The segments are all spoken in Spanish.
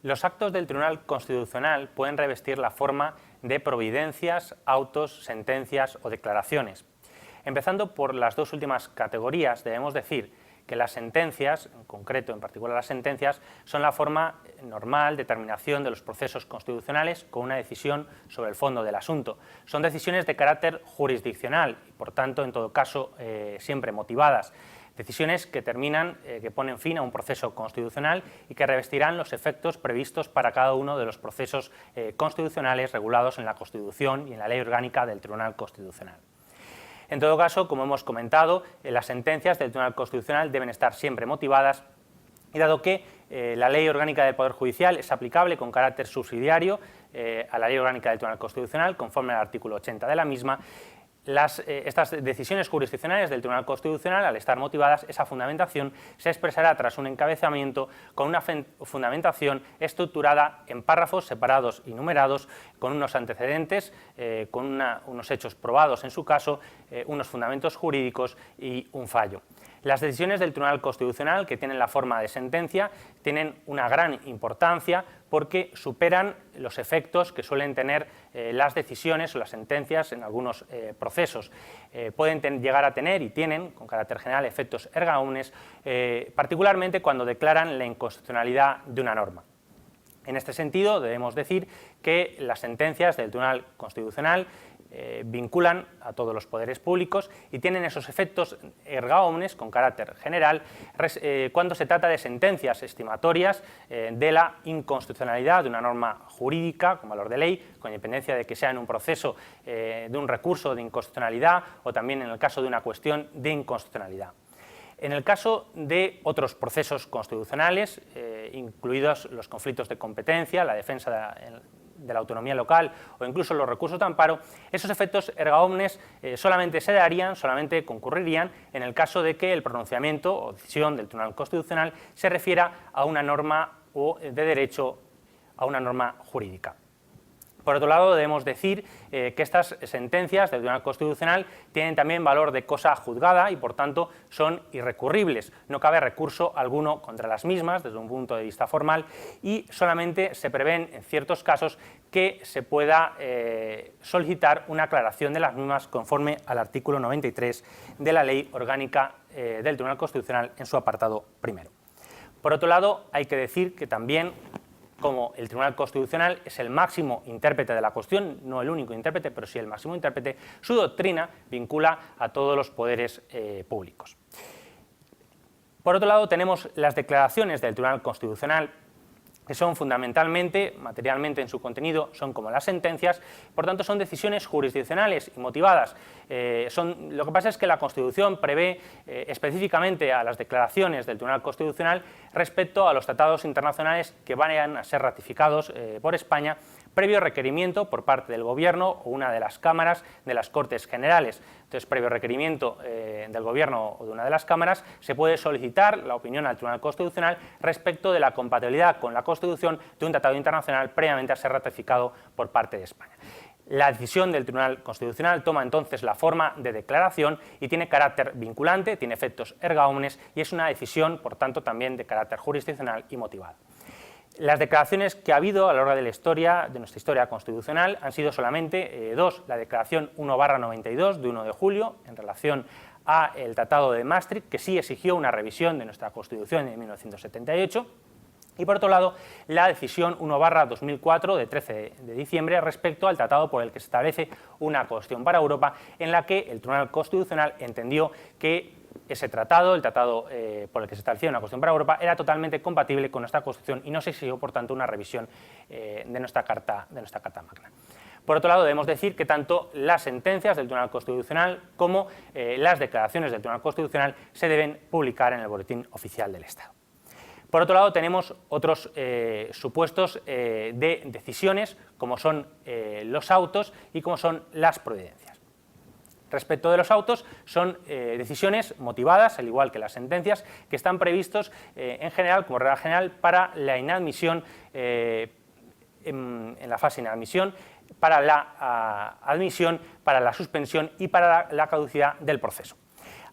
Los actos del Tribunal Constitucional pueden revestir la forma de providencias, autos, sentencias o declaraciones. Empezando por las dos últimas categorías, debemos decir que las sentencias, en concreto, en particular las sentencias, son la forma normal de terminación de los procesos constitucionales con una decisión sobre el fondo del asunto. Son decisiones de carácter jurisdiccional y, por tanto, en todo caso, siempre motivadas. Decisiones que terminan, que ponen fin a un proceso constitucional y que revestirán los efectos previstos para cada uno de los procesos constitucionales regulados en la Constitución y en la Ley Orgánica del Tribunal Constitucional. En todo caso, como hemos comentado, las sentencias del Tribunal Constitucional deben estar siempre motivadas y dado que la Ley Orgánica del Poder Judicial es aplicable con carácter subsidiario a la Ley Orgánica del Tribunal Constitucional, conforme al artículo 80 de la misma, estas decisiones jurisdiccionales del Tribunal Constitucional, al estar motivadas, esa fundamentación se expresará tras un encabezamiento con una fundamentación estructurada en párrafos separados y numerados, con unos antecedentes, con unos hechos probados en su caso, unos fundamentos jurídicos y un fallo. Las decisiones del Tribunal Constitucional, que tienen la forma de sentencia, tienen una gran importancia porque superan los efectos que suelen tener las decisiones o las sentencias en algunos procesos. Pueden llegar a tener y tienen, con carácter general, efectos erga omnes, particularmente cuando declaran la inconstitucionalidad de una norma. En este sentido, debemos decir que las sentencias del Tribunal Constitucional vinculan a todos los poderes públicos y tienen esos efectos erga omnes con carácter general cuando se trata de sentencias estimatorias de la inconstitucionalidad de una norma jurídica con valor de ley, con independencia de que sea en un proceso de un recurso de inconstitucionalidad o también en el caso de una cuestión de inconstitucionalidad. En el caso de otros procesos constitucionales, incluidos los conflictos de competencia, la defensa de la autonomía local o incluso los recursos de amparo, esos efectos erga omnes solamente se darían, solamente concurrirían en el caso de que el pronunciamiento o decisión del Tribunal Constitucional se refiera a una norma o de derecho, a una norma jurídica. Por otro lado, debemos decir que estas sentencias del Tribunal Constitucional tienen también valor de cosa juzgada y, por tanto, son irrecurribles. No cabe recurso alguno contra las mismas desde un punto de vista formal y solamente se prevén en ciertos casos que se pueda solicitar una aclaración de las mismas conforme al artículo 93 de la Ley Orgánica del Tribunal Constitucional en su apartado primero. Por otro lado, hay que decir que también, como el Tribunal Constitucional es el máximo intérprete de la cuestión, no el único intérprete, pero sí el máximo intérprete, su doctrina vincula a todos los poderes públicos. Por otro lado, tenemos las declaraciones del Tribunal Constitucional, que son fundamentalmente, materialmente en su contenido, son como las sentencias, por tanto son decisiones jurisdiccionales y motivadas. Lo que pasa es que la Constitución prevé específicamente a las declaraciones del Tribunal Constitucional respecto a los tratados internacionales que vayan a ser ratificados por España, previo requerimiento por parte del Gobierno o una de las cámaras de las Cortes Generales. Entonces, previo requerimiento del Gobierno o de una de las cámaras, se puede solicitar la opinión al Tribunal Constitucional respecto de la compatibilidad con la Constitución de un tratado internacional previamente a ser ratificado por parte de España. La decisión del Tribunal Constitucional toma entonces la forma de declaración y tiene carácter vinculante, tiene efectos erga omnes y es una decisión, por tanto, también de carácter jurisdiccional y motivada. Las declaraciones que ha habido a lo largo de la historia, de nuestra historia constitucional, han sido solamente dos. La declaración 1/92 de 1 de julio en relación al Tratado de Maastricht, que sí exigió una revisión de nuestra Constitución en 1978, y por otro lado la decisión 1/2004 de 13 de diciembre respecto al tratado por el que se establece una Constitución para Europa, en la que el Tribunal Constitucional entendió que ese tratado, el tratado por el que se establecía una Constitución para Europa, era totalmente compatible con nuestra Constitución y no se exigió, por tanto, una revisión de nuestra Carta Magna. Por otro lado, debemos decir que tanto las sentencias del Tribunal Constitucional como las declaraciones del Tribunal Constitucional se deben publicar en el Boletín Oficial del Estado. Por otro lado, tenemos otros supuestos de decisiones, como son los autos y como son las providencias. Respecto de los autos, son decisiones motivadas, al igual que las sentencias, que están previstos en general, como regla general, para la inadmisión, en la fase de inadmisión, para la admisión, para la suspensión y para la caducidad del proceso.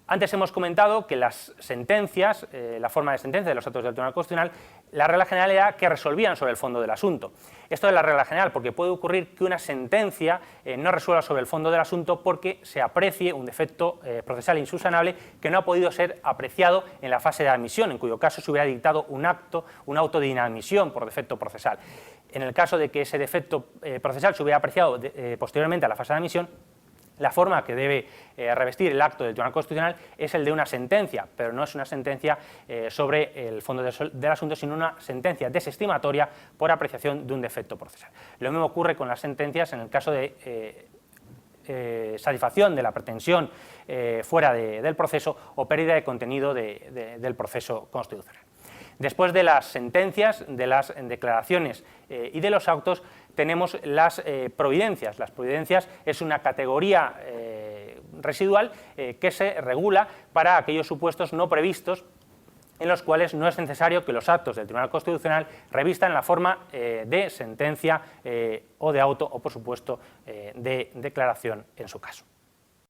Antes hemos comentado que las sentencias, la forma de sentencia de los actos del Tribunal Constitucional, la regla general era que resolvían sobre el fondo del asunto. Esto es la regla general, porque puede ocurrir que una sentencia no resuelva sobre el fondo del asunto porque se aprecie un defecto procesal insubsanable que no ha podido ser apreciado en la fase de admisión, en cuyo caso se hubiera dictado un auto de inadmisión por defecto procesal. En el caso de que ese defecto procesal se hubiera apreciado posteriormente a la fase de admisión, la forma que debe revestir el acto del Tribunal Constitucional es el de una sentencia, pero no es una sentencia sobre el fondo del asunto, sino una sentencia desestimatoria por apreciación de un defecto procesal. Lo mismo ocurre con las sentencias en el caso de satisfacción de la pretensión fuera del proceso o pérdida de contenido del proceso constitucional. Después de las sentencias, de las declaraciones y de los autos, tenemos las providencias. Las providencias es una categoría residual que se regula para aquellos supuestos no previstos en los cuales no es necesario que los actos del Tribunal Constitucional revistan la forma de sentencia o de auto o, por supuesto, de declaración en su caso.